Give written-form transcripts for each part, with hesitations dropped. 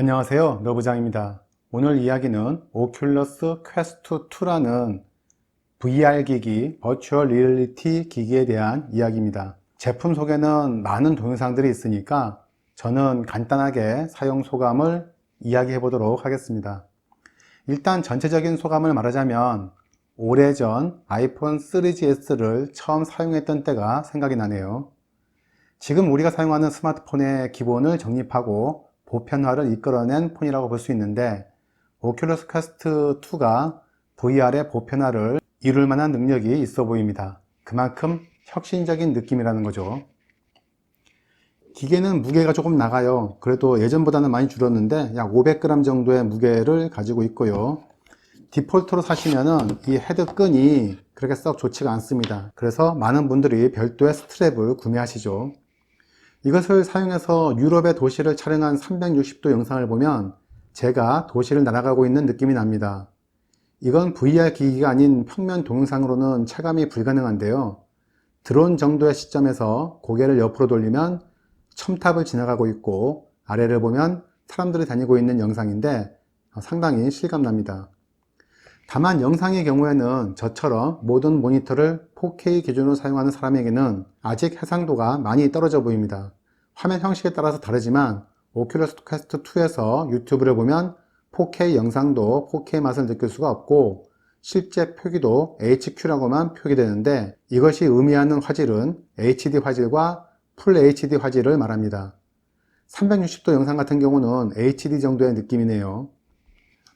안녕하세요, 노부장입니다. 오늘 이야기는 오큘러스 퀘스트 2라는 VR 기기, 버추얼 리얼리티 기기에 대한 이야기입니다. 제품 소개는 많은 동영상들이 있으니까 저는 간단하게 사용 소감을 이야기해 보도록 하겠습니다. 일단 전체적인 소감을 말하자면 오래전 아이폰 3GS를 처음 사용했던 때가 생각이 나네요. 지금 우리가 사용하는 스마트폰의 기본을 정립하고 보편화를 이끌어낸 폰이라고 볼 수 있는데, 오큘러스 퀘스트 2가 VR의 보편화를 이룰 만한 능력이 있어 보입니다. 그만큼 혁신적인 느낌이라는 거죠. 기계는 무게가 조금 나가요. 그래도 예전보다는 많이 줄었는데 약 500g 정도의 무게를 가지고 있고요. 디폴트로 사시면은 이 헤드 끈이 그렇게 썩 좋지가 않습니다. 그래서 많은 분들이 별도의 스트랩을 구매하시죠. 이것을 사용해서 유럽의 도시를 촬영한 360도 영상을 보면 제가 도시를 날아가고 있는 느낌이 납니다. 이건 VR 기기가 아닌 평면 동영상으로는 체감이 불가능한데요. 드론 정도의 시점에서 고개를 옆으로 돌리면 첨탑을 지나가고 있고, 아래를 보면 사람들이 다니고 있는 영상인데 상당히 실감납니다. 다만 영상의 경우에는 저처럼 모든 모니터를 4K 기준으로 사용하는 사람에게는 아직 해상도가 많이 떨어져 보입니다. 화면 형식에 따라서 다르지만 오큘러스 퀘스트 2에서 유튜브를 보면 4K 영상도 4K 맛을 느낄 수가 없고, 실제 표기도 HQ라고만 표기되는데, 이것이 의미하는 화질은 HD 화질과 풀 HD 화질을 말합니다. 360도 영상 같은 경우는 HD 정도의 느낌이네요.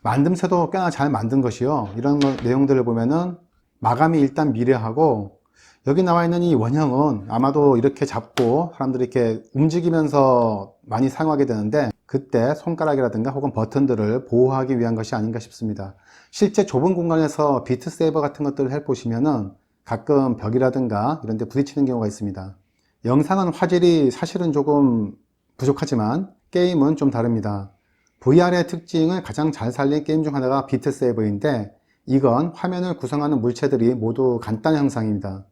만듦새도 꽤나 잘 만든 것이요. 이런 내용들을 보면은 마감이 일단 미려하고, 여기 나와 있는 이 원형은 아마도 이렇게 잡고 사람들이 이렇게 움직이면서 많이 사용하게 되는데, 그때 손가락이라든가 혹은 버튼들을 보호하기 위한 것이 아닌가 싶습니다. 실제 좁은 공간에서 비트 세이버 같은 것들을 해보시면은 가끔 벽이라든가 이런 데 부딪히는 경우가 있습니다. 영상은 화질이 사실은 조금 부족하지만 게임은 좀 다릅니다. VR의 특징을 가장 잘 살린 게임 중 하나가 비트 세이버인데, 이건 화면을 구성하는 물체들이 모두 간단한 형상입니다.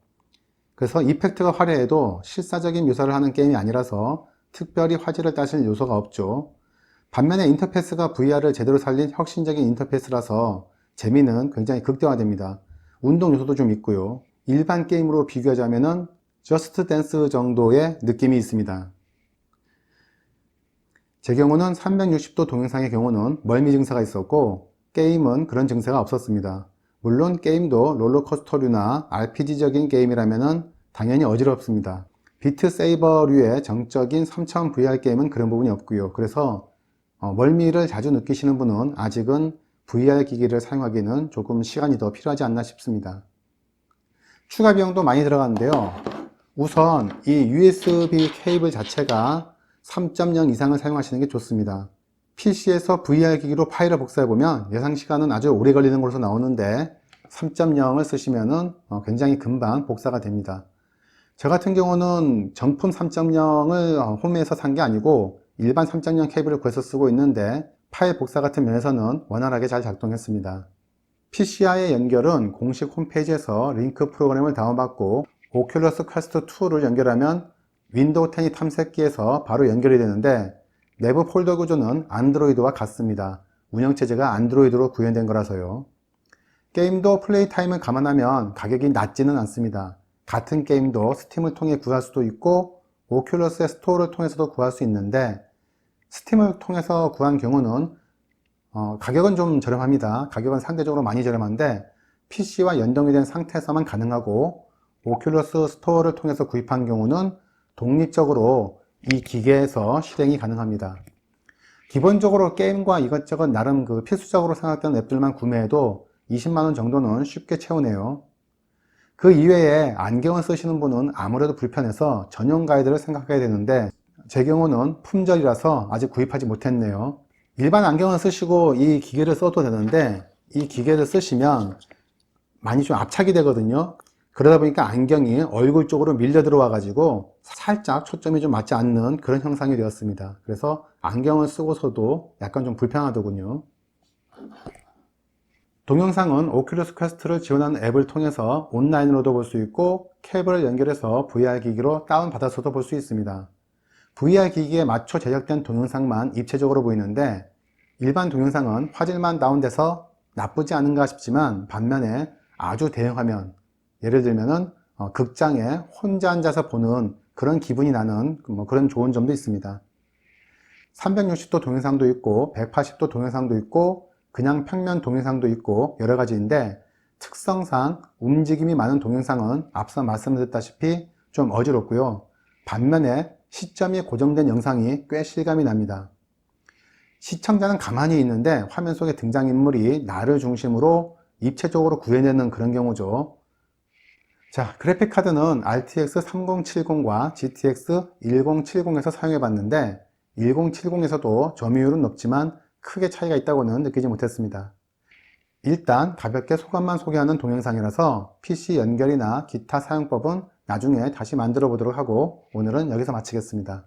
그래서 이펙트가 화려해도 실사적인 묘사를 하는 게임이 아니라서 특별히 화질을 따질 요소가 없죠. 반면에 인터페이스가 VR을 제대로 살린 혁신적인 인터페이스라서 재미는 굉장히 극대화됩니다. 운동 요소도 좀 있고요. 일반 게임으로 비교하자면은 저스트 댄스 정도의 느낌이 있습니다. 제 경우는 360도 동영상의 경우는 멀미 증세가 있었고, 게임은 그런 증세가 없었습니다. 물론 게임도 롤러코스터류나 RPG적인 게임이라면 당연히 어지럽습니다. 비트 세이버류의 정적인 3차원 VR 게임은 그런 부분이 없고요. 그래서 멀미를 자주 느끼시는 분은 아직은 VR 기기를 사용하기는 조금 시간이 더 필요하지 않나 싶습니다. 추가 비용도 많이 들어가는데요. 우선 이 USB 케이블 자체가 3.0 이상을 사용하시는 게 좋습니다. PC에서 VR 기기로 파일을 복사해보면 예상 시간은 아주 오래 걸리는 것으로 나오는데, 3.0을 쓰시면 굉장히 금방 복사가 됩니다. 저 같은 경우는 정품 3.0을 홈에서 산 게 아니고 일반 3.0 케이블을 구해서 쓰고 있는데, 파일 복사 같은 면에서는 원활하게 잘 작동했습니다. PC와의 연결은 공식 홈페이지에서 링크 프로그램을 다운받고 오큘러스 퀘스트 2를 연결하면 윈도우 10이 탐색기에서 바로 연결이 되는데, 내부 폴더 구조는 안드로이드와 같습니다. 운영체제가 안드로이드로 구현된 거라서요. 게임도 플레이 타임을 감안하면 가격이 낮지는 않습니다. 같은 게임도 스팀을 통해 구할 수도 있고 오큘러스의 스토어를 통해서도 구할 수 있는데, 스팀을 통해서 구한 경우는 가격은 좀 저렴합니다. 가격은 상대적으로 많이 저렴한데 PC와 연동이 된 상태에서만 가능하고, 오큘러스 스토어를 통해서 구입한 경우는 독립적으로 이 기계에서 실행이 가능합니다. 기본적으로 게임과 이것저것 나름 필수적으로 생각되는 앱들만 구매해도 20만원 정도는 쉽게 채우네요. 그 이외에 안경을 쓰시는 분은 아무래도 불편해서 전용 가이드를 생각해야 되는데, 제 경우는 품절이라서 아직 구입하지 못했네요. 일반 안경을 쓰시고 이 기계를 써도 되는데, 이 기계를 쓰시면 많이 좀 압착이 되거든요. 그러다 보니까 안경이 얼굴 쪽으로 밀려 들어와 가지고 살짝 초점이 좀 맞지 않는 그런 형상이 되었습니다. 그래서 안경을 쓰고서도 약간 좀 불편하더군요. 동영상은 오큘러스 퀘스트를 지원하는 앱을 통해서 온라인으로도 볼 수 있고, 케이블을 연결해서 VR 기기로 다운받아서도 볼 수 있습니다. VR 기기에 맞춰 제작된 동영상만 입체적으로 보이는데 일반 동영상은 화질만 다운돼서 나쁘지 않은가 싶지만 반면에 아주 대형 화면, 예를 들면은 극장에 혼자 앉아서 보는 그런 기분이 나는 그런 좋은 점도 있습니다. 360도 동영상도 있고 180도 동영상도 있고 그냥 평면 동영상도 있고 여러 가지인데 특성상 움직임이 많은 동영상은 앞서 말씀드렸다시피 좀 어지럽고요. 반면에 시점이 고정된 영상이 꽤 실감이 납니다. 시청자는 가만히 있는데 화면 속의 등장인물이 나를 중심으로 입체적으로 구현되는 그런 경우죠. 자, 그래픽카드는 RTX 3070과 GTX 1070에서 사용해 봤는데 1070에서도 점유율은 높지만 크게 차이가 있다고는 느끼지 못했습니다. 일단 가볍게 소감만 소개하는 동영상이라서 PC 연결이나 기타 사용법은 나중에 다시 만들어 보도록 하고 오늘은 여기서 마치겠습니다.